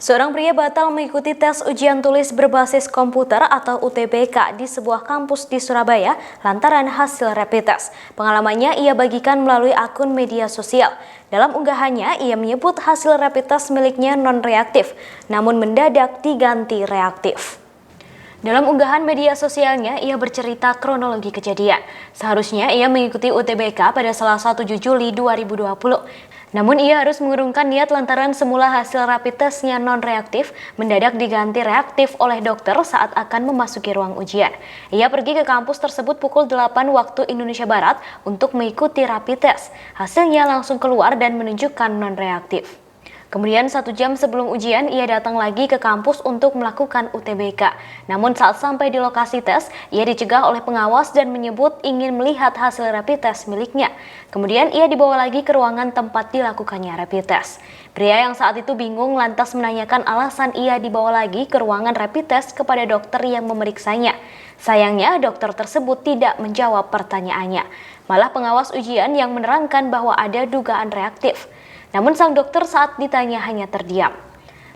Seorang pria batal mengikuti tes ujian tulis berbasis komputer atau UTBK di sebuah kampus di Surabaya lantaran hasil rapid test. Pengalamannya ia bagikan melalui akun media sosial. Dalam unggahannya, ia menyebut hasil rapid test miliknya non-reaktif, namun mendadak diganti reaktif. Dalam unggahan media sosialnya, ia bercerita kronologi kejadian. Seharusnya ia mengikuti UTBK pada Selasa 7 Juli 2020. Namun ia harus mengurungkan niat lantaran semula hasil rapid testnya non-reaktif mendadak diganti reaktif oleh dokter saat akan memasuki ruang ujian. Ia pergi ke kampus tersebut pukul 8 waktu Indonesia Barat untuk mengikuti rapid test. Hasilnya langsung keluar dan menunjukkan non-reaktif. Kemudian 1 jam sebelum ujian, ia datang lagi ke kampus untuk melakukan UTBK. Namun saat sampai di lokasi tes, ia dicegah oleh pengawas dan menyebut ingin melihat hasil rapid test miliknya. Kemudian ia dibawa lagi ke ruangan tempat dilakukannya rapid test. Pria yang saat itu bingung lantas menanyakan alasan ia dibawa lagi ke ruangan rapid test kepada dokter yang memeriksanya. Sayangnya dokter tersebut tidak menjawab pertanyaannya. Malah pengawas ujian yang menerangkan bahwa ada dugaan reaktif. Namun sang dokter saat ditanya hanya terdiam.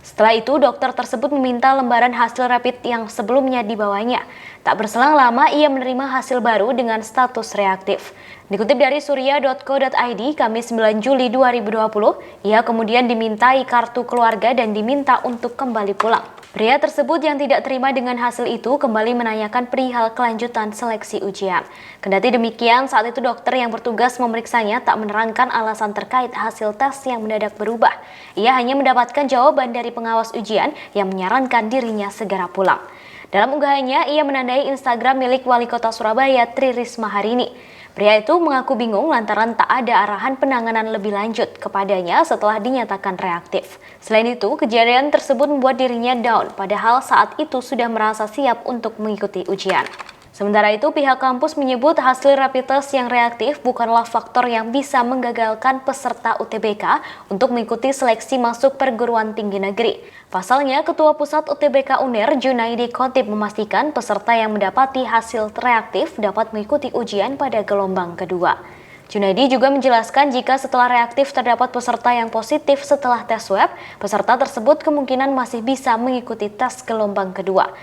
Setelah itu dokter tersebut meminta lembaran hasil rapid yang sebelumnya dibawanya. Tak berselang lama ia menerima hasil baru dengan status reaktif. Dikutip dari surya.co.id, Kamis 9 Juli 2020, ia kemudian dimintai kartu keluarga dan diminta untuk kembali pulang. Pria tersebut yang tidak terima dengan hasil itu kembali menanyakan perihal kelanjutan seleksi ujian. Kendati demikian, saat itu dokter yang bertugas memeriksanya tak menerangkan alasan terkait hasil tes yang mendadak berubah. Ia hanya mendapatkan jawaban dari pengawas ujian yang menyarankan dirinya segera pulang. Dalam unggahannya, ia menandai Instagram milik Wali Kota Surabaya Tri Risma Harini. Pria itu mengaku bingung lantaran tak ada arahan penanganan lebih lanjut kepadanya setelah dinyatakan reaktif. Selain itu, kejadian tersebut membuat dirinya down, padahal saat itu sudah merasa siap untuk mengikuti ujian. Sementara itu, pihak kampus menyebut hasil rapid test yang reaktif bukanlah faktor yang bisa menggagalkan peserta UTBK untuk mengikuti seleksi masuk perguruan tinggi negeri. Pasalnya, Ketua Pusat UTBK UNER Junaidi Khotib memastikan peserta yang mendapati hasil reaktif dapat mengikuti ujian pada gelombang kedua. Junaidi juga menjelaskan jika setelah reaktif terdapat peserta yang positif setelah tes swab, peserta tersebut kemungkinan masih bisa mengikuti tes gelombang kedua.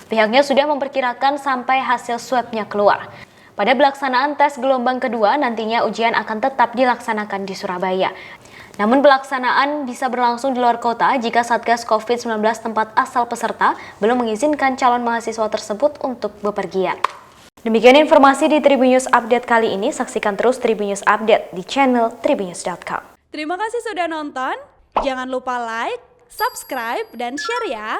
Pihaknya sudah memperkirakan sampai hasil swabnya keluar. Pada pelaksanaan tes gelombang kedua, nantinya ujian akan tetap dilaksanakan di Surabaya. Namun pelaksanaan bisa berlangsung di luar kota jika Satgas COVID-19 tempat asal peserta belum mengizinkan calon mahasiswa tersebut untuk bepergian. Demikian informasi di Tribun News Update kali ini. Saksikan terus Tribun News Update di channel tribunnews.com. Terima kasih sudah nonton. Jangan lupa like, subscribe, dan share ya.